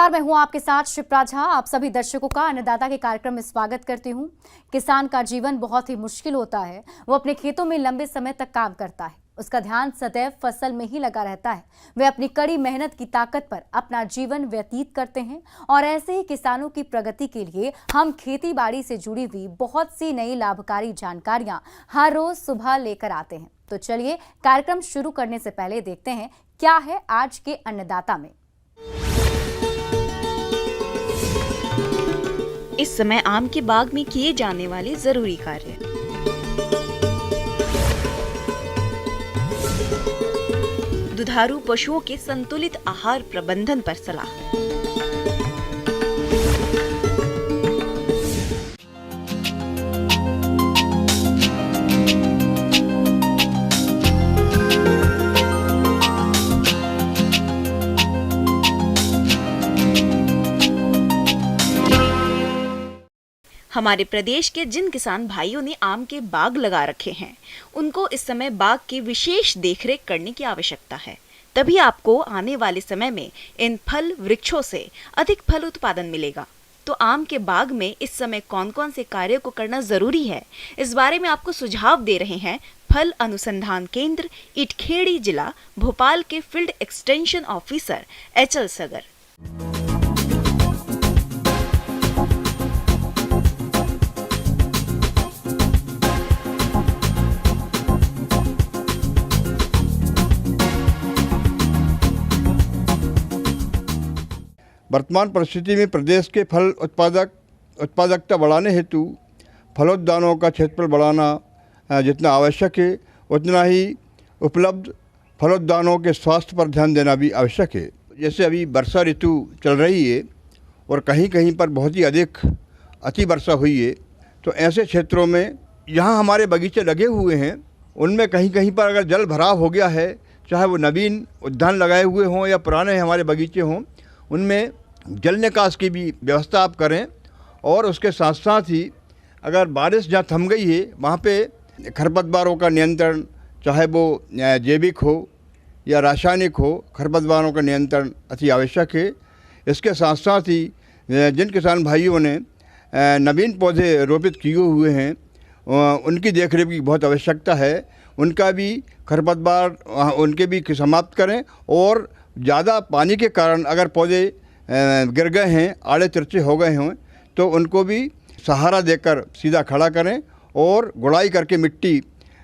नमस्कार, मैं हूं आपके साथ शिप्रा झा। आप सभी दर्शकों का अन्नदाता के कार्यक्रम में स्वागत करती हूं। किसान का जीवन बहुत ही मुश्किल होता है। वो अपने खेतों में लंबे समय तक काम करता है, उसका ध्यान सदैव फसल में ही लगा रहता है। वे अपनी कड़ी मेहनत की ताकत पर अपना जीवन व्यतीत करते हैं और ऐसे ही किसानों की प्रगति के लिए हम खेती बाड़ी से जुड़ी हुई बहुत सी नई लाभकारी जानकारियां हर रोज सुबह लेकर आते हैं। तो चलिए कार्यक्रम शुरू करने से पहले देखते हैं क्या है आज के अन्नदाता में। इस समय आम के बाग में किए जाने वाले जरूरी कार्य। दुधारू पशुओं के संतुलित आहार प्रबंधन पर सलाह। हमारे प्रदेश के जिन किसान भाइयों ने आम के बाग लगा रखे हैं, उनको इस समय बाग की विशेष देखरेख करने की आवश्यकता है। तभी आपको आने वाले समय में इन फल वृक्षों से अधिक फल उत्पादन मिलेगा। तो आम के बाग में इस समय कौन कौन से कार्यों को करना जरूरी है, इस बारे में आपको सुझाव दे रहे हैं फल अनुसंधान केंद्र इटखेड़ी जिला भोपाल के फील्ड एक्सटेंशन ऑफिसर एचएल सगर। वर्तमान परिस्थिति में प्रदेश के फल उत्पादकता बढ़ाने हेतु फलोद्यानों का क्षेत्रफल बढ़ाना जितना आवश्यक है, उतना ही उपलब्ध फलोद्यानों के स्वास्थ्य पर ध्यान देना भी आवश्यक है। जैसे अभी वर्षा ऋतु चल रही है और कहीं कहीं पर बहुत ही अधिक अति वर्षा हुई है, तो ऐसे क्षेत्रों में यहाँ हमारे बगीचे लगे हुए हैं, उनमें कहीं कहीं पर अगर जल भराव हो गया है, चाहे वो नवीन उद्यान लगाए हुए हों या पुराने हमारे बगीचे हों, उनमें जल निकास की भी व्यवस्था आप करें। और उसके साथ साथ ही अगर बारिश जहाँ थम गई है, वहाँ पे खरपतवारों का नियंत्रण, चाहे वो जैविक हो या रासायनिक हो, खरपतवारों का नियंत्रण अति आवश्यक है। इसके साथ साथ ही जिन किसान भाइयों ने नवीन पौधे रोपित किए हुए हैं, उनकी देखरेख की बहुत आवश्यकता है। उनका भी खरपतवार उनके भी समाप्त करें और ज़्यादा पानी के कारण अगर पौधे गिर गए हैं, आड़े तिरछे हो गए हों, तो उनको भी सहारा देकर सीधा खड़ा करें और गुड़ाई करके मिट्टी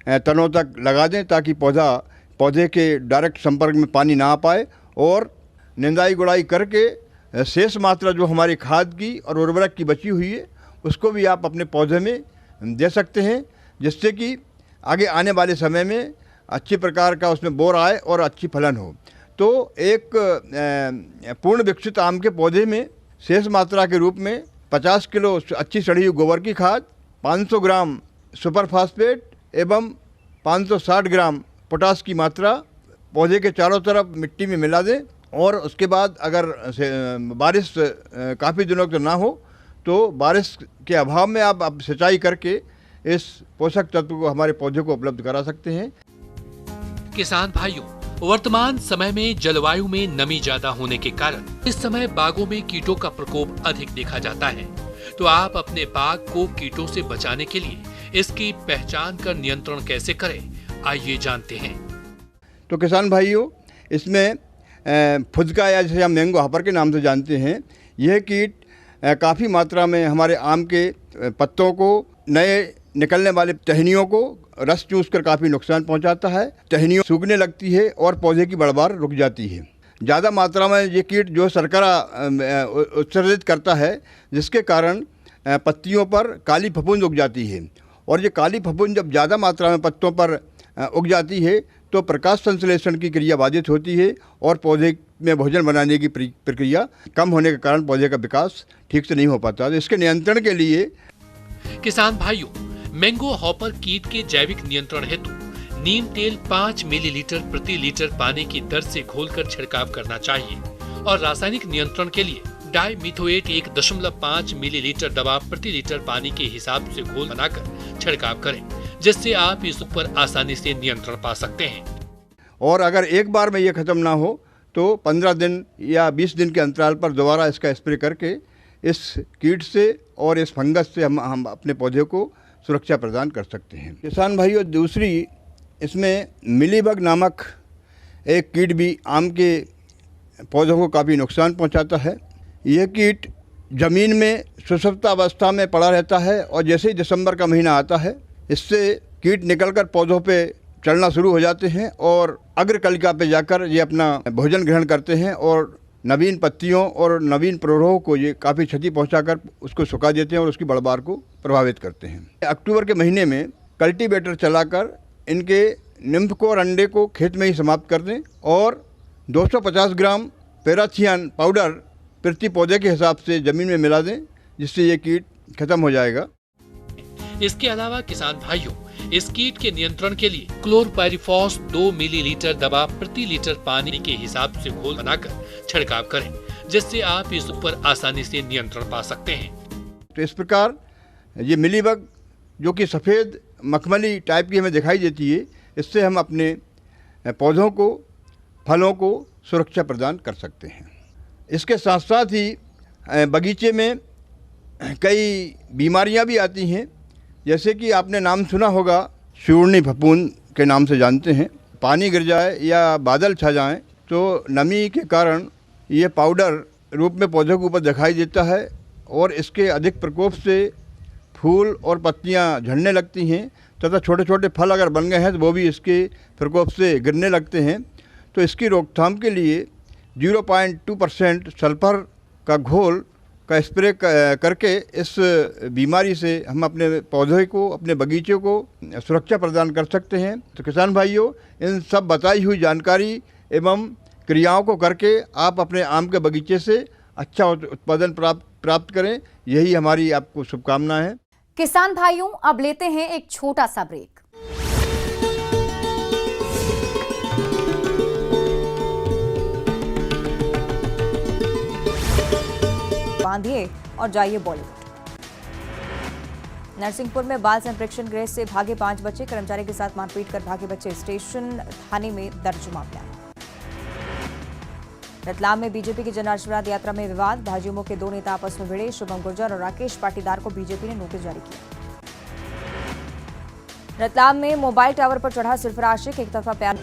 तनों तक लगा दें, ताकि पौधे के डायरेक्ट संपर्क में पानी ना आ पाए। और निंदाई गुड़ाई करके शेष मात्रा जो हमारी खाद की और उर्वरक की बची हुई है, उसको भी आप अपने पौधे में दे सकते हैं, जिससे कि आगे आने वाले समय में अच्छी प्रकार का उसमें बोर आए और अच्छी फलन हो। तो एक पूर्ण विकसित आम के पौधे में शेष मात्रा के रूप में 50 किलो अच्छी सड़ी हुई गोबर की खाद, 500 ग्राम सुपर फास्फेट एवं 560 ग्राम पोटास की मात्रा पौधे के चारों तरफ मिट्टी में मिला दें। और उसके बाद अगर बारिश काफ़ी दिनों तक ना हो, तो बारिश के अभाव में आप सिंचाई करके इस पोषक तत्व को हमारे पौधे को उपलब्ध करा सकते हैं। किसान भाइयों, वर्तमान समय में जलवायु में नमी ज्यादा होने के कारण इस समय बागों में कीटों का प्रकोप अधिक देखा जाता है। तो आप अपने बाग को कीटों से बचाने के लिए इसकी पहचान कर नियंत्रण कैसे करें, आइए जानते हैं। तो किसान भाइयों, इसमें फुदका या जिसे हम मैंगो हॉपर के नाम से जानते हैं, यह कीट काफ़ी मात्रा में हमारे आम के पत्तों को, नए निकलने वाले टहनियों को रस चूस कर काफ़ी नुकसान पहुंचाता है। टहनियों सूखने लगती है और पौधे की बढ़वार रुक जाती है। ज़्यादा मात्रा में ये कीट जो शर्करा उत्सर्जित करता है, जिसके कारण पत्तियों पर काली फफूंद उग जाती है। और ये काली फफूंद जब ज़्यादा मात्रा में पत्तों पर उग जाती है, तो प्रकाश संश्लेषण की क्रिया बाधित होती है और पौधे में भोजन बनाने की प्रक्रिया कम होने के कारण पौधे का विकास ठीक से नहीं हो पाता। तो इसके नियंत्रण के लिए किसान भाइयों, मैंगो हॉपर कीट के जैविक नियंत्रण हेतु नीम तेल 5 मिलीलीटर प्रति लीटर पानी की दर से घोलकर छिड़काव करना चाहिए और रासायनिक नियंत्रण के लिए डाइमिथोएट 1.5 मिलीलीटर दवा प्रति लीटर पानी के हिसाब से घोल बनाकर छिड़काव करें, जिससे आप इस पर आसानी से नियंत्रण पा सकते हैं। और अगर एक बार में ये खत्म ना हो, तो 15 दिन या 20 दिन के अंतराल पर दोबारा इसका स्प्रे करके इस कीट से और इस फंगस से हम अपने पौधे को सुरक्षा प्रदान कर सकते हैं। किसान भाइयों, दूसरी इसमें मिलीबग नामक एक कीट भी आम के पौधों को काफ़ी नुकसान पहुंचाता है। यह कीट ज़मीन में सुषुप्त अवस्था में पड़ा रहता है और जैसे ही दिसंबर का महीना आता है इससे कीट निकलकर पौधों पे चढ़ना शुरू हो जाते हैं और अग्रकलिका पे जाकर ये अपना भोजन ग्रहण करते हैं और नवीन पत्तियों और नवीन प्ररोह को ये काफ़ी क्षति पहुंचाकर उसको सुखा देते हैं और उसकी बढ़वार को प्रभावित करते हैं। अक्टूबर के महीने में कल्टीवेटर चलाकर इनके निम्फ और अंडे को खेत में ही समाप्त कर दें और 250 ग्राम पैराथियन पाउडर प्रति पौधे के हिसाब से ज़मीन में मिला दें, जिससे ये कीट खत्म हो जाएगा। इसके अलावा किसान भाइयों, इस कीट के नियंत्रण के लिए क्लोरपाइरिफॉस 2 मिलीलीटर दवा प्रति लीटर पानी के हिसाब से घोल बनाकर छिड़काव करें, जिससे आप इस पर आसानी से नियंत्रण पा सकते हैं। तो इस प्रकार ये मिलीबग जो कि सफ़ेद मखमली टाइप की हमें दिखाई देती है, इससे हम अपने पौधों को, फलों को सुरक्षा प्रदान कर सकते हैं। इसके साथ साथ ही बगीचे में कई बीमारियां भी आती हैं, जैसे कि आपने नाम सुना होगा सूरनी फफूंद के नाम से जानते हैं। पानी गिर जाए या बादल छा जाएं तो नमी के कारण ये पाउडर रूप में पौधों के ऊपर दिखाई देता है और इसके अधिक प्रकोप से फूल और पत्तियां झड़ने लगती हैं तथा छोटे छोटे फल अगर बन गए हैं तो वो भी इसके प्रकोप से गिरने लगते हैं। तो इसकी रोकथाम के लिए 0.2% सल्फर का घोल का स्प्रे करके इस बीमारी से हम अपने पौधे को, अपने बगीचे को सुरक्षा प्रदान कर सकते हैं। तो किसान भाइयों, इन सब बताई हुई जानकारी एवं क्रियाओं को करके आप अपने आम के बगीचे से अच्छा उत्पादन प्राप्त करें, यही हमारी आपको शुभकामनाएं हैं। किसान भाइयों, अब लेते हैं एक छोटा सा ब्रेक। बांधिए और जाइए बॉलीवुड। नरसिंहपुर में बाल संप्रेक्षण गृह से भागे 5 बच्चे, कर्मचारी के साथ मारपीट कर भागे बच्चे, स्टेशन थाने में दर्ज मामला। रतलाम में बीजेपी की जन आशीर्वाद यात्रा में विवाद, भाजयुमो के 2 नेता आपस में भिड़े, शुभम गुर्जर और राकेश पाटीदार को बीजेपी ने नोटिस जारी किया। रतलाम में मोबाइल टावर पर चढ़ा सरफराशिक, एक तरफा प्यार।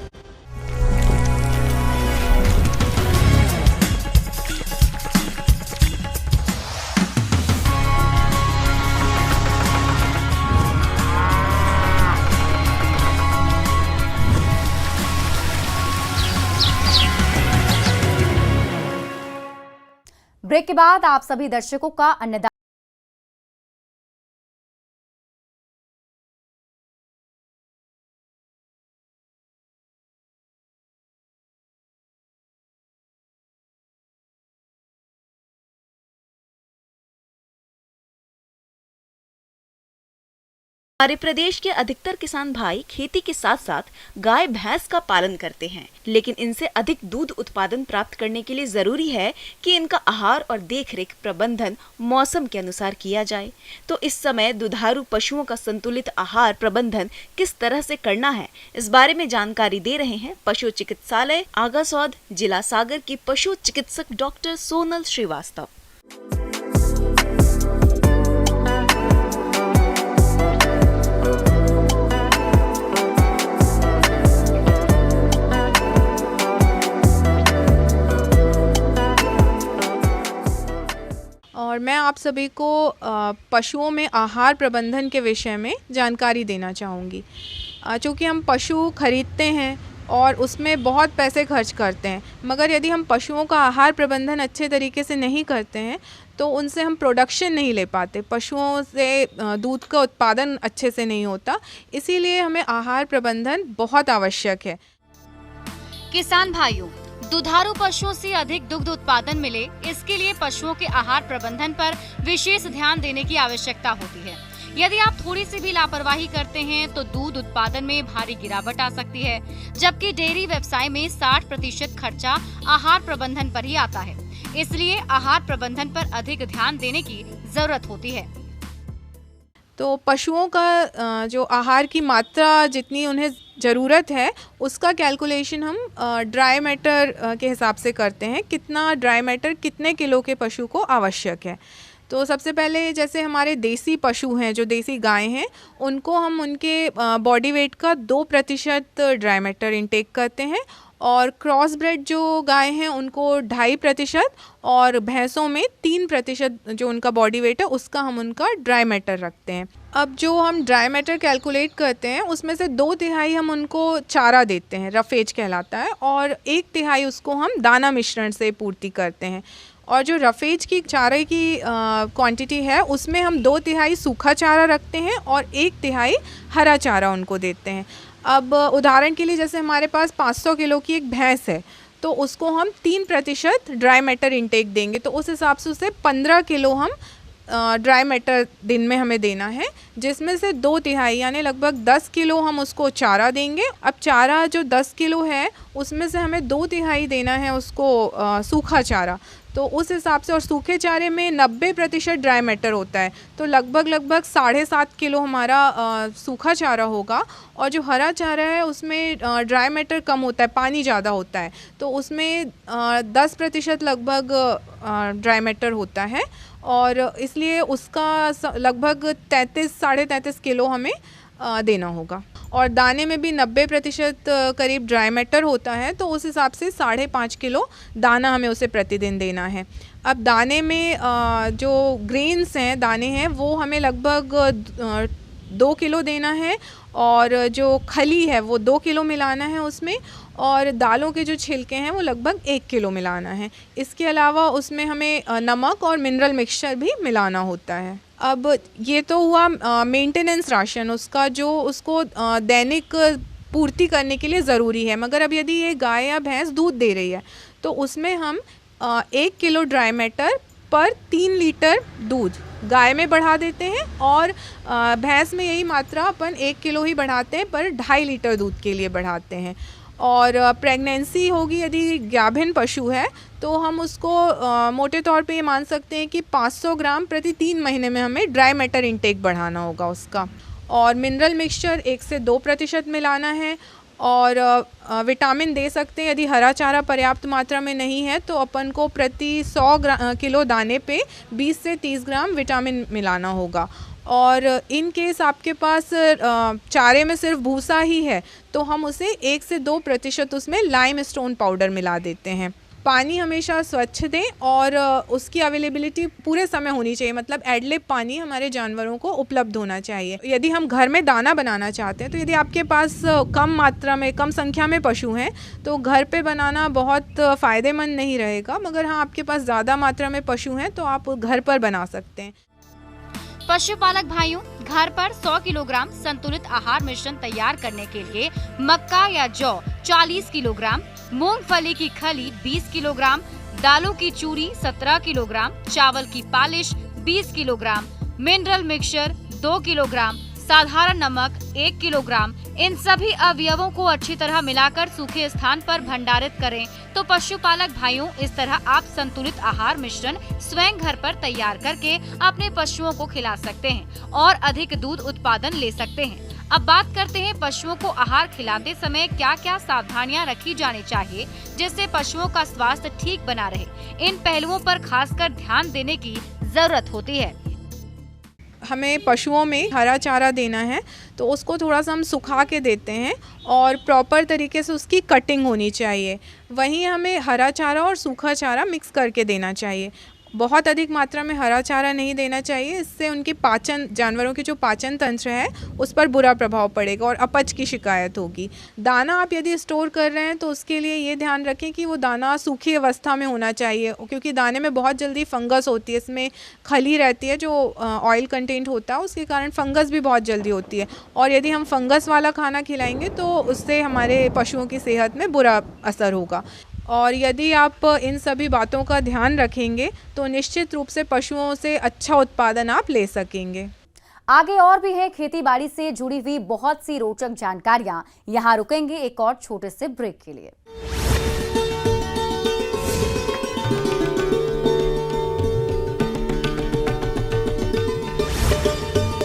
ब्रेक के बाद आप सभी दर्शकों का अन्नदाता हमारे प्रदेश के अधिकतर किसान भाई खेती के साथ साथ गाय भैंस का पालन करते हैं, लेकिन इनसे अधिक दूध उत्पादन प्राप्त करने के लिए जरूरी है कि इनका आहार और देखरेख प्रबंधन मौसम के अनुसार किया जाए। तो इस समय दुधारू पशुओं का संतुलित आहार प्रबंधन किस तरह से करना है, इस बारे में जानकारी दे रहे हैं पशु चिकित्सालय आगासौद, जिला सागर की पशु चिकित्सक डॉक्टर सोनल श्रीवास्तव। और मैं आप सभी को पशुओं में आहार प्रबंधन के विषय में जानकारी देना चाहूँगी। चूँकि हम पशु खरीदते हैं और उसमें बहुत पैसे खर्च करते हैं, मगर यदि हम पशुओं का आहार प्रबंधन अच्छे तरीके से नहीं करते हैं तो उनसे हम प्रोडक्शन नहीं ले पाते, पशुओं से दूध का उत्पादन अच्छे से नहीं होता। इसीलिए हमें आहार प्रबंधन बहुत आवश्यक है। किसान भाइयों, दुधारू पशुओं से अधिक दुग्ध उत्पादन मिले, इसके लिए पशुओं के आहार प्रबंधन पर विशेष ध्यान देने की आवश्यकता होती है। यदि आप थोड़ी सी भी लापरवाही करते हैं तो दूध उत्पादन में भारी गिरावट आ सकती है, जबकि डेयरी व्यवसाय में 60% खर्चा आहार प्रबंधन पर ही आता है। इसलिए आहार प्रबंधन पर अधिक ध्यान देने की जरूरत होती है। तो पशुओं का जो आहार की मात्रा जितनी उन्हें ज़रूरत है उसका कैलकुलेशन हम ड्राई मैटर के हिसाब से करते हैं। कितना ड्राई मैटर कितने किलो के पशु को आवश्यक है। तो सबसे पहले जैसे हमारे देसी पशु हैं, जो देसी गाय हैं, उनको हम उनके बॉडी वेट का 2% ड्राई मैटर इंटेक करते हैं और क्रॉस ब्रेड जो गाय हैं उनको 2.5% और भैंसों में 3% जो उनका बॉडी वेट है उसका हम उनका ड्राई मैटर रखते हैं। अब जो हम ड्राई मैटर कैलकुलेट करते हैं उसमें से 2/3 हम उनको चारा देते हैं, रफेज कहलाता है, और 1/3 उसको हम दाना मिश्रण से पूर्ति करते हैं। और जो रफेज की चारे की क्वांटिटी है उसमें हम 2/3 सूखा चारा रखते हैं और 1/3 हरा चारा उनको देते हैं। अब उदाहरण के लिए जैसे हमारे पास 500 किलो की एक भैंस है तो उसको हम 3% ड्राई मैटर इंटेक देंगे, तो उस हिसाब से उसे 15 किलो हम ड्राई मैटर दिन में हमें देना है, जिसमें से 2/3 यानी लगभग 10 किलो हम उसको चारा देंगे। अब चारा जो 10 किलो है उसमें से हमें 2/3 देना है उसको सूखा चारा, तो उस हिसाब से, और सूखे चारे में 90% ड्राई मैटर होता है, तो लगभग 7.5 किलो हमारा सूखा चारा होगा। और जो हरा चारा है उसमें ड्राई मैटर कम होता है, पानी ज़्यादा होता है, तो उसमें 10% लगभग ड्राई मैटर होता है और इसलिए उसका लगभग 33-33.5 किलो हमें देना होगा। और दाने में भी 90% करीब ड्राई मैटर होता है, तो उस हिसाब से 5.5 किलो दाना हमें उसे प्रतिदिन देना है। अब दाने में जो ग्रेन्स हैं, दाने हैं, वो हमें लगभग 2 किलो देना है और जो खली है वो 2 किलो मिलाना है उसमें, और दालों के जो छिलके हैं वो लगभग 1 किलो मिलाना है। इसके अलावा उसमें हमें नमक और मिनरल मिक्सचर भी मिलाना होता है। अब ये तो हुआ मेंटेनेंस राशन उसका, जो उसको दैनिक पूर्ति करने के लिए ज़रूरी है। मगर अब यदि ये गाय या भैंस दूध दे रही है तो उसमें हम 1 किलो ड्राई मैटर पर 3 लीटर दूध गाय में बढ़ा देते हैं और भैंस में यही मात्रा अपन 1 किलो ही बढ़ाते हैं पर 2.5 लीटर दूध के लिए बढ़ाते हैं। और प्रेगनेंसी होगी यदि गाभिन पशु है तो हम उसको मोटे तौर पे ये मान सकते हैं कि 500 ग्राम प्रति 3 महीने में हमें ड्राई मैटर इंटेक बढ़ाना होगा उसका। और मिनरल मिक्सचर 1 से 2% मिलाना है और विटामिन दे सकते हैं। यदि हरा चारा पर्याप्त मात्रा में नहीं है तो अपन को प्रति 100 किलो दाने पे 20 से 30 ग्राम विटामिन मिलाना होगा। और इन केस आपके पास चारे में सिर्फ भूसा ही है तो हम उसे 1 से 2% उसमें लाइम स्टोन पाउडर मिला देते हैं। पानी हमेशा स्वच्छ दें और उसकी अवेलेबिलिटी पूरे समय होनी चाहिए, मतलब एडलिप पानी हमारे जानवरों को उपलब्ध होना चाहिए। यदि हम घर में दाना बनाना चाहते हैं तो यदि आपके पास कम मात्रा में, कम संख्या में पशु हैं तो घर पे बनाना बहुत फ़ायदेमंद नहीं रहेगा। मगर हाँ, आपके पास ज़्यादा मात्रा में पशु हैं तो आप घर पर बना सकते हैं। पशुपालक भाइयों, घर पर 100 किलोग्राम संतुलित आहार मिश्रण तैयार करने के लिए मक्का या जौ 40 किलोग्राम, मूंगफली की खली 20 किलोग्राम, दालों की चूरी 17 किलोग्राम, चावल की polish 20 kilogram, mineral mixture 2 kilogram, साधारण नमक 1 किलोग्राम, इन सभी अवयवों को अच्छी तरह मिलाकर सूखे स्थान पर भंडारित करें तो पशुपालक भाइयों, इस तरह आप संतुलित आहार मिश्रण स्वयं घर पर तैयार करके अपने पशुओं को खिला सकते हैं और अधिक दूध उत्पादन ले सकते हैं। अब बात करते हैं पशुओं को आहार खिलाते समय क्या क्या सावधानियां रखी जानी चाहिए जिससे पशुओं का स्वास्थ्य ठीक बना रहे। इन पहलुओं पर खासकर ध्यान देने की जरूरत होती है। हमें पशुओं में हरा चारा देना है तो उसको थोड़ा सा हम सुखा के देते हैं और प्रॉपर तरीके से उसकी कटिंग होनी चाहिए। वहीं हमें हरा चारा और सूखा चारा मिक्स करके देना चाहिए। बहुत अधिक मात्रा में हरा चारा नहीं देना चाहिए, इससे उनकी पाचन, जानवरों की जो पाचन तंत्र है उस पर बुरा प्रभाव पड़ेगा और अपच की शिकायत होगी। दाना आप यदि स्टोर कर रहे हैं तो उसके लिए ये ध्यान रखें कि वो दाना सूखी अवस्था में होना चाहिए, क्योंकि दाने में बहुत जल्दी फंगस होती है, इसमें खली रहती है जो ऑयल कंटेंट होता है, उसके कारण फंगस भी बहुत जल्दी होती है। और यदि हम फंगस वाला खाना खिलाएंगे तो उससे हमारे पशुओं की सेहत में बुरा असर होगा। और यदि आप इन सभी बातों का ध्यान रखेंगे तो निश्चित रूप से पशुओं से अच्छा उत्पादन आप ले सकेंगे। आगे और भी है खेती बाड़ी से जुड़ी हुई बहुत सी रोचक जानकारियां। यहाँ रुकेंगे एक और छोटे से ब्रेक के लिए।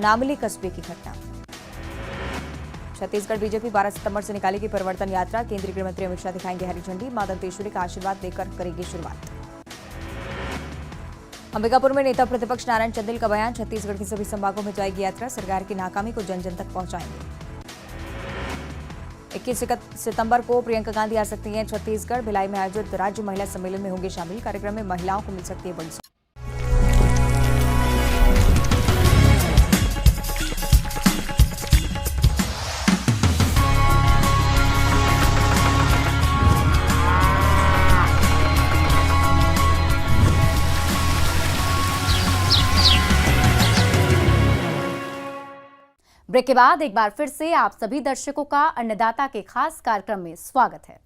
चनामली कस्बे की घटना। छत्तीसगढ़ बीजेपी 12 सितंबर से निकालेगी परिवर्तन यात्रा। केंद्रीय गृह मंत्री अमित शाह दिखाएंगे हरी झंडी। मां दंतेश्वरी का आशीर्वाद देकर करेगी शुरुआत। अंबिकापुर में नेता प्रतिपक्ष नारायण चंदेल का बयान। छत्तीसगढ़ के सभी संभागों में जाएगी यात्रा। सरकार की नाकामी को जन जन तक पहुंचाएंगे। 21 सितंबर को प्रियंका गांधी आ सकती हैं छत्तीसगढ़। भिलाई में आयोजित राज्य महिला सम्मेलन में होंगे शामिल। कार्यक्रम में महिलाओं को मिल सकती है बड़ी। ब्रेक के बाद एक बार फिर से आप सभी दर्शकों का अन्नदाता के खास कार्यक्रम में स्वागत है।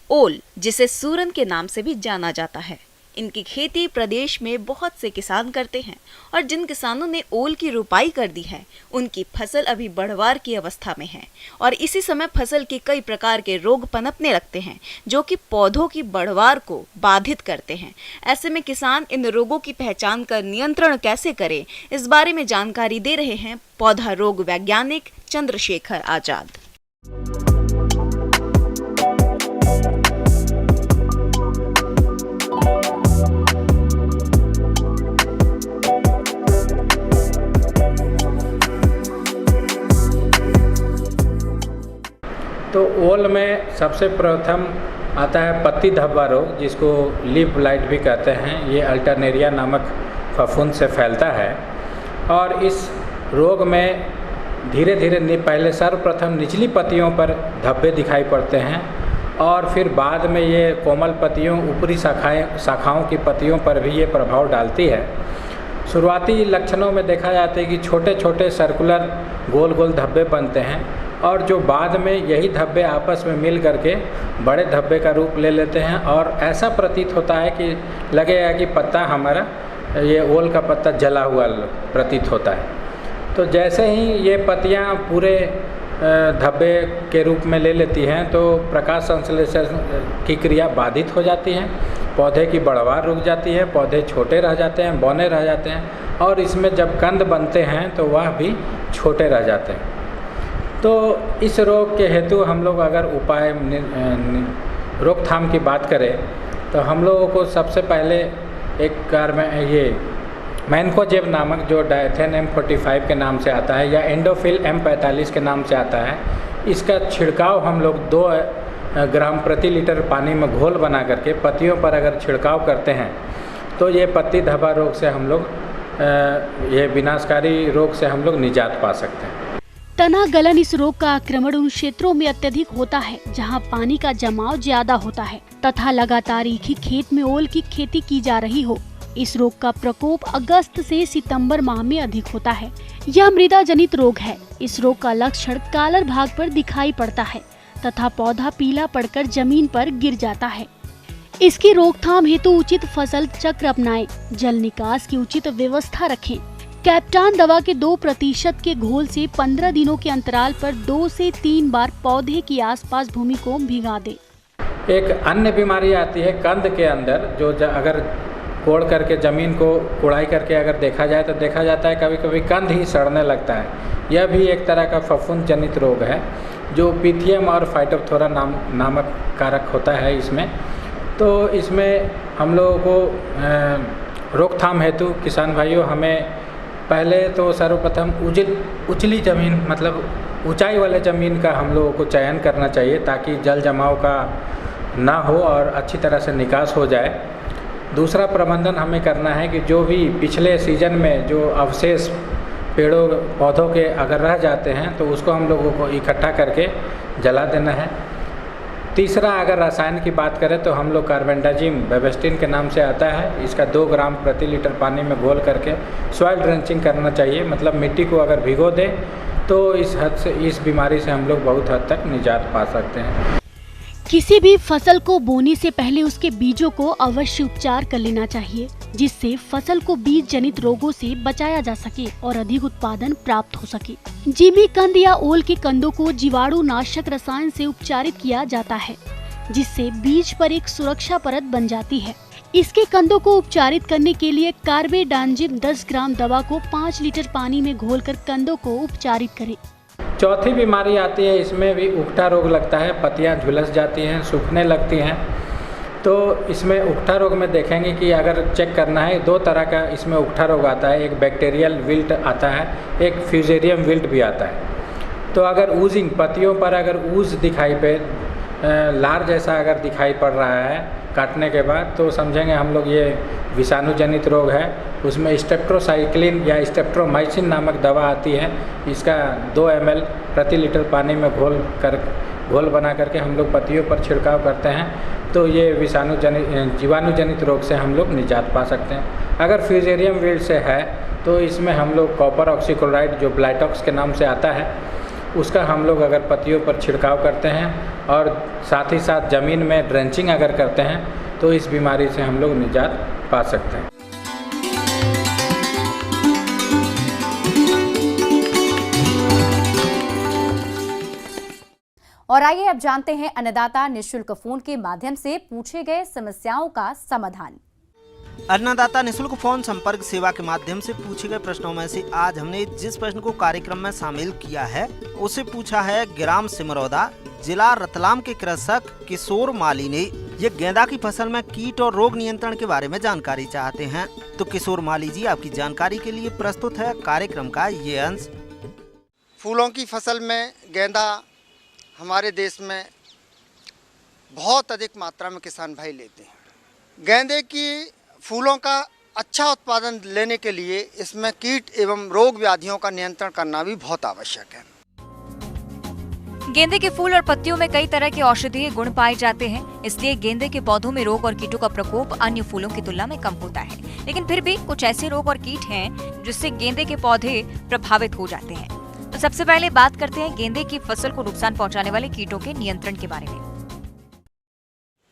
ओल, जिसे सूरन के नाम से भी जाना जाता है, इनकी खेती प्रदेश में बहुत से किसान करते हैं और जिन किसानों ने ओल की रोपाई कर दी है उनकी फसल अभी बढ़वार की अवस्था में है और इसी समय फसल के कई प्रकार के रोग पनपने लगते हैं जो कि पौधों की बढ़वार को बाधित करते हैं। ऐसे में किसान इन रोगों की पहचान कर नियंत्रण कैसे करें, इस बारे में जानकारी दे रहे हैं पौधा रोग वैज्ञानिक चंद्रशेखर आजाद। तो ओल में सबसे प्रथम आता है पत्ती धब्बा रोग, जिसको लीफ ब्लाइट भी कहते हैं। ये अल्टरनेरिया नामक फफूंद से फैलता है और इस रोग में धीरे धीरे पहले सर्वप्रथम निचली पत्तियों पर धब्बे दिखाई पड़ते हैं और फिर बाद में ये कोमल पत्तियों, ऊपरी शाखाओं की पत्तियों पर भी ये प्रभाव डालती है। शुरुआती लक्षणों में देखा जाता है कि छोटे छोटे सर्कुलर गोल गोल धब्बे बनते हैं और जो बाद में यही धब्बे आपस में मिल करके बड़े धब्बे का रूप ले लेते हैं और ऐसा प्रतीत होता है कि लगेगा कि पत्ता हमारा, ये ओल का पत्ता जला हुआ प्रतीत होता है। तो जैसे ही ये पत्तियां पूरे धब्बे के रूप में ले लेती हैं तो प्रकाश संश्लेषण की क्रिया बाधित हो जाती है, पौधे की बढ़वार रुक जाती है, पौधे छोटे रह जाते हैं, बौने रह जाते हैं और इसमें जब कंद बनते हैं तो वह भी छोटे रह जाते हैं। तो इस रोग के हेतु हम लोग अगर उपाय रोकथाम की बात करें तो हम लोगों को सबसे पहले एक कार में ये मैनकोजेब नामक जो डायथेन M45 के नाम से आता है या एंडोफिल M45 के नाम से आता है, इसका छिड़काव हम लोग 2 ग्राम प्रति लीटर पानी में घोल बना करके पत्तियों पर अगर छिड़काव करते हैं तो ये पत्ती धब्बा रोग से हम लोग, ये विनाशकारी रोग से हम लोग निजात पा सकते हैं। तना गलन इस रोग का आक्रमण उन क्षेत्रों में अत्यधिक होता है जहां पानी का जमाव ज्यादा होता है तथा लगातार एक ही खेत में ओल की खेती की जा रही हो। इस रोग का प्रकोप अगस्त से सितंबर माह में अधिक होता है। यह मृदा जनित रोग है। इस रोग का लक्षण कालर भाग पर दिखाई पड़ता है तथा पौधा पीला पड़कर जमीन पर गिर जाता है। इसकी रोकथाम हेतु उचित फसल चक्र अपनाएं, जल निकास की उचित व्यवस्था रखें। कैप्टान दवा के 2% के घोल से 15 दिनों के अंतराल पर 2 से 3 बार पौधे की आसपास भूमि को भिगा दे। एक अन्य बीमारी आती है कंद के अंदर, जो अगर कोड़ करके ज़मीन को कुड़ाई करके अगर देखा जाए तो देखा जाता है कभी कभी कंद ही सड़ने लगता है। यह भी एक तरह का फफूंद जनित रोग है जो पीथियम और फाइटोप्थोरा नामक कारक होता है इसमें। तो इसमें हम लोगों को रोकथाम हेतु किसान भाइयों, हमें पहले तो सर्वप्रथम उचली ज़मीन, मतलब ऊंचाई वाले ज़मीन का हम लोगों को चयन करना चाहिए ताकि जल जमाव का ना हो और अच्छी तरह से निकास हो जाए। दूसरा प्रबंधन हमें करना है कि जो भी पिछले सीजन में जो अवशेष पेड़ों पौधों के अगर रह जाते हैं तो उसको हम लोगों को इकट्ठा करके जला देना है। तीसरा, अगर रसायन की बात करें तो हम लोग कार्बेंडाजिम बेबेस्टिन के नाम से आता है, इसका 2 ग्राम प्रति लीटर पानी में घोल करके सॉइल ड्रेंचिंग करना चाहिए। मतलब मिट्टी को अगर भिगो दें तो इस बीमारी से हम लोग बहुत हद तक निजात पा सकते हैं। किसी भी फसल को बोने से पहले उसके बीजों को अवश्य उपचार कर लेना चाहिए। जिससे फसल को बीज जनित रोगों से बचाया जा सके और अधिक उत्पादन प्राप्त हो सके। जिमी कंद या ओल के कंदों को जीवाणु नाशक रसायन से उपचारित किया जाता है, जिससे बीज पर एक सुरक्षा परत बन जाती है। इसके कंदों को उपचारित करने के लिए कार्बेडाजिम 10 ग्राम दवा को 5 लीटर पानी में घोलकर कंदों को उपचारित करें। चौथी बीमारी आती है, इसमें भी उकठा रोग लगता है, पत्तियां झुलस जाती हैं, सूखने लगती हैं। तो इसमें उकठा रोग में देखेंगे कि अगर चेक करना है, 2 तरह का इसमें उकठा रोग आता है। एक बैक्टीरियल विल्ट आता है, एक फ्यूजेरियम विल्ट भी आता है। तो अगर ऊजिंग, पत्तियों पर अगर ऊज दिखाई पे लार जैसा अगर दिखाई पड़ रहा है काटने के बाद, तो समझेंगे हम लोग ये विषाणु जनित रोग है। उसमें स्टेप्टोसाइक्लिन या स्टेप्टोमाइसिन नामक दवा आती है। इसका 2 ml प्रति लीटर पानी में घोल बना करके हम लोग पत्तियों पर छिड़काव करते हैं। तो ये जीवाणु जनित रोग से हम लोग निजात पा सकते हैं। अगर फ्यूजेरियम विल्ट से है तो इसमें हम लोग कॉपर ऑक्सीक्लोराइड, जो ब्लाइटॉक्स के नाम से आता है, उसका हम लोग अगर पत्तियों पर छिड़काव करते हैं और साथ ही साथ ज़मीन में ड्रेंचिंग अगर करते हैं तो इस बीमारी से हम लोग निजात पा सकते हैं। और आइए अब जानते हैं अन्नदाता निःशुल्क फोन के माध्यम से पूछे गए समस्याओं का समाधान। अन्नदाता निःशुल्क फोन संपर्क सेवा के माध्यम से पूछे गए प्रश्नों में से आज हमने जिस प्रश्न को कार्यक्रम में शामिल किया है उसे पूछा है ग्राम सिमरौदा, जिला रतलाम के कृषक किशोर माली ने। ये गेंदा की फसल में कीट और रोग नियंत्रण के बारे में जानकारी चाहते हैं। तो किशोर माली जी, आपकी जानकारी के लिए प्रस्तुत है कार्यक्रम का ये अंश। फूलों की फसल में गेंदा हमारे देश में बहुत अधिक मात्रा में किसान भाई लेते हैं। गेंदे की फूलों का अच्छा उत्पादन लेने के लिए इसमें कीट एवं रोग व्याधियों का नियंत्रण करना भी बहुत आवश्यक है। गेंदे के फूल और पत्तियों में कई तरह के औषधीय गुण पाए जाते हैं, इसलिए गेंदे के पौधों में रोग और कीटों का प्रकोप अन्य फूलों की तुलना में कम होता है। लेकिन फिर भी कुछ ऐसे रोग और कीट हैं जिससे गेंदे के पौधे प्रभावित हो जाते हैं। तो सबसे पहले बात करते हैं गेंदे की फसल को नुकसान पहुंचाने वाले कीटों के नियंत्रण के बारे में।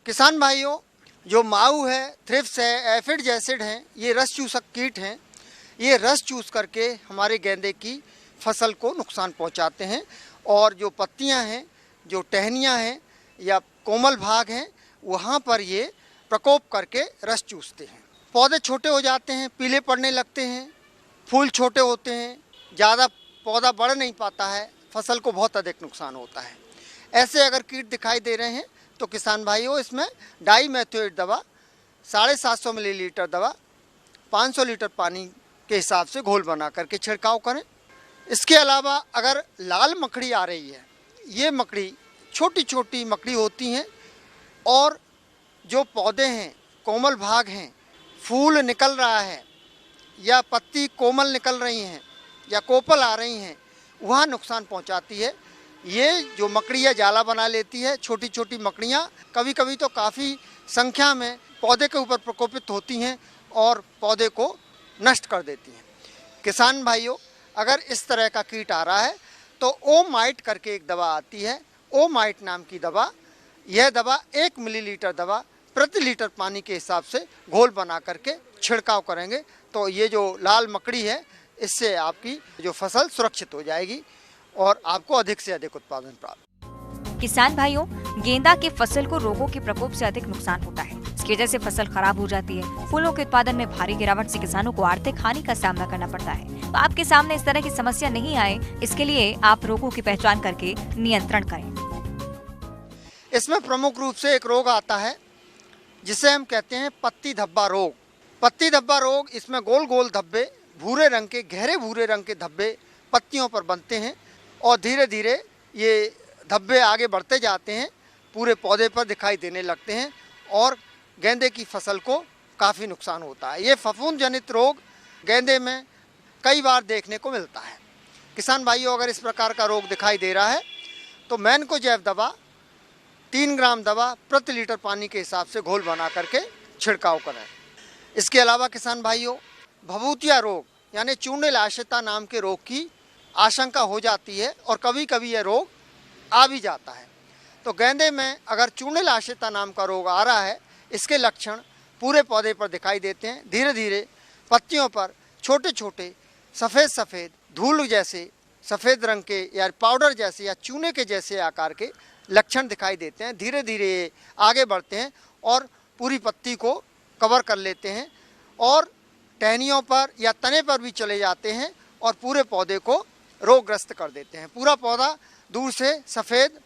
किसान भाइयों, जो माऊ है, थ्रिप्स है, एफिड जैसिड हैं, ये रस चूसक कीट हैं। ये रस चूस करके हमारे गेंदे की फसल को नुकसान पहुंचाते हैं और जो पत्तियां हैं, जो टहनियां हैं या कोमल भाग हैं, वहाँ पर ये प्रकोप करके रस चूसते हैं। पौधे छोटे हो जाते हैं, पीले पड़ने लगते हैं, फूल छोटे होते हैं, ज़्यादा पौधा बढ़ नहीं पाता है, फसल को बहुत अधिक नुकसान होता है। ऐसे अगर कीट दिखाई दे रहे हैं तो किसान भाइयों, इसमें डाईमेथोएट दवा 750 मिलीलीटर दवा 500 लीटर पानी के हिसाब से घोल बना करके छिड़काव करें। इसके अलावा अगर लाल मकड़ी आ रही है, ये मकड़ी छोटी छोटी मकड़ी होती हैं और जो पौधे हैं, कोमल भाग हैं, फूल निकल रहा है या पत्ती कोमल निकल रही हैं या कोपल आ रही हैं, वहाँ नुकसान पहुँचाती है। ये जो मकड़ियाँ जाला बना लेती है, छोटी छोटी मकड़ियाँ कभी कभी तो काफ़ी संख्या में पौधे के ऊपर प्रकोपित होती हैं और पौधे को नष्ट कर देती हैं। किसान भाइयों, अगर इस तरह का कीट आ रहा है तो ओमाइट करके एक दवा आती है, ओमाइट नाम की दवा। यह दवा 1 मिलीलीटर दवा प्रति लीटर पानी के हिसाब से घोल बना करके छिड़काव करेंगे तो ये जो लाल मकड़ी है, इससे आपकी जो फसल सुरक्षित हो जाएगी और आपको अधिक से अधिक उत्पादन प्राप्त। किसान भाइयों, गेंदा की फसल को रोगों के प्रकोप से अधिक नुकसान होता है। इसकी वजह से फसल खराब हो जाती है। फूलों के उत्पादन में भारी गिरावट से किसानों को आर्थिक हानि का सामना करना पड़ता है। तो आपके सामने इस तरह की समस्या नहीं आए, इसके लिए आप रोगों की पहचान करके नियंत्रण करें। इसमें प्रमुख रूप से एक रोग आता है जिसे हम कहते हैं पत्ती धब्बा रोग। पत्ती धब्बा रोग, इसमें गोल गोल धब्बे, भूरे रंग के, गहरे भूरे रंग के धब्बे पत्तियों पर बनते हैं और धीरे धीरे ये धब्बे आगे बढ़ते जाते हैं, पूरे पौधे पर दिखाई देने लगते हैं और गेंदे की फसल को काफ़ी नुकसान होता है। ये फफूंद जनित रोग गेंदे में कई बार देखने को मिलता है। किसान भाइयों, अगर इस प्रकार का रोग दिखाई दे रहा है तो मैनकोजेब दवा 3 ग्राम दवा प्रति लीटर पानी के हिसाब से घोल बना करके छिड़काव करें। इसके अलावा किसान भाइयों, भभूतिया रोग यानी चूर्णिल आश्रिता नाम के रोग की आशंका हो जाती है और कभी कभी यह रोग आ भी जाता है। तो गेंदे में अगर चूर्णिल आश्रिता नाम का रोग आ रहा है, इसके लक्षण पूरे पौधे पर दिखाई देते हैं। धीरे धीरे पत्तियों पर छोटे छोटे सफ़ेद सफ़ेद धूल जैसे सफ़ेद रंग के या पाउडर जैसे या चूने के जैसे आकार के लक्षण दिखाई देते हैं। धीरे धीरे ये आगे बढ़ते हैं और पूरी पत्ती को कवर कर लेते हैं और टहनियों पर या तने पर भी चले जाते हैं और पूरे पौधे को रोगग्रस्त कर देते हैं। पूरा पौधा दूर से सफ़ेद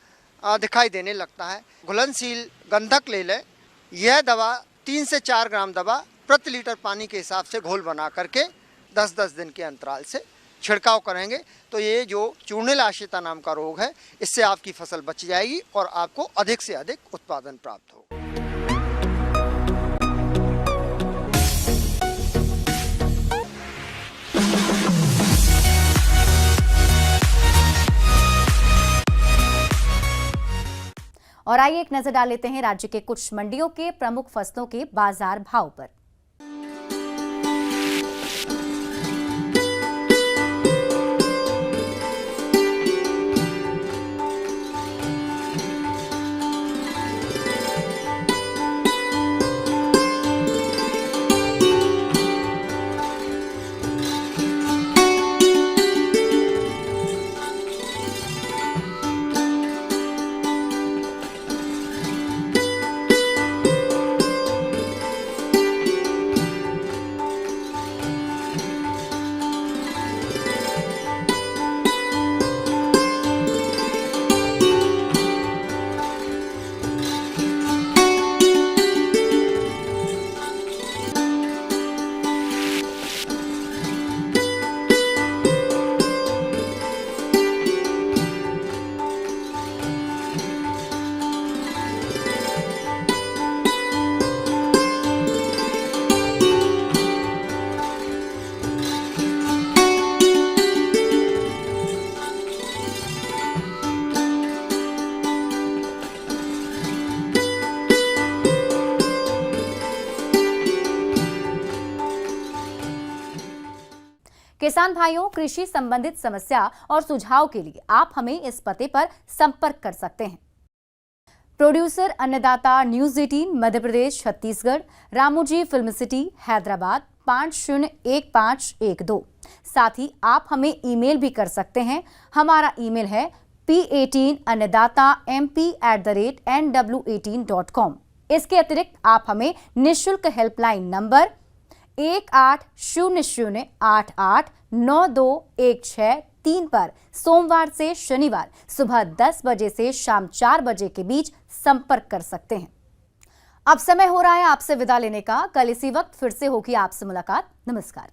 दिखाई देने लगता है। घुलनशील गंधक ले लें। यह दवा 3 से 4 ग्राम दवा प्रति लीटर पानी के हिसाब से घोल बना करके 10-10 दिन के अंतराल से छिड़काव करेंगे तो ये जो चूर्णिल आश्रिता नाम का रोग है इससे आपकी फसल बच जाएगी और आपको अधिक से अधिक उत्पादन प्राप्त होगा। और आइए एक नजर डाल लेते हैं राज्य के कुछ मंडियों के प्रमुख फसलों के बाजार भाव पर। किसान भाइयों, कृषि संबंधित समस्या और सुझाव के लिए आप हमें इस पते पर संपर्क कर सकते हैं। प्रोड्यूसर अन्नदाता news 18 Madhya Pradesh Chhattisgarh, Ramoji film city Hyderabad 501512। साथ ही आप हमें ईमेल भी कर सकते हैं। हमारा ईमेल है p18annadatamp@nw18.com। इसके अतिरिक्त आप हमें निःशुल्क हेल्पलाइन नंबर 1800889216 पर सोमवार से शनिवार सुबह 10 बजे से शाम 4 बजे के बीच संपर्क कर सकते हैं। अब समय हो रहा है आपसे विदा लेने का। कल इसी वक्त फिर से होगी आपसे मुलाकात। नमस्कार।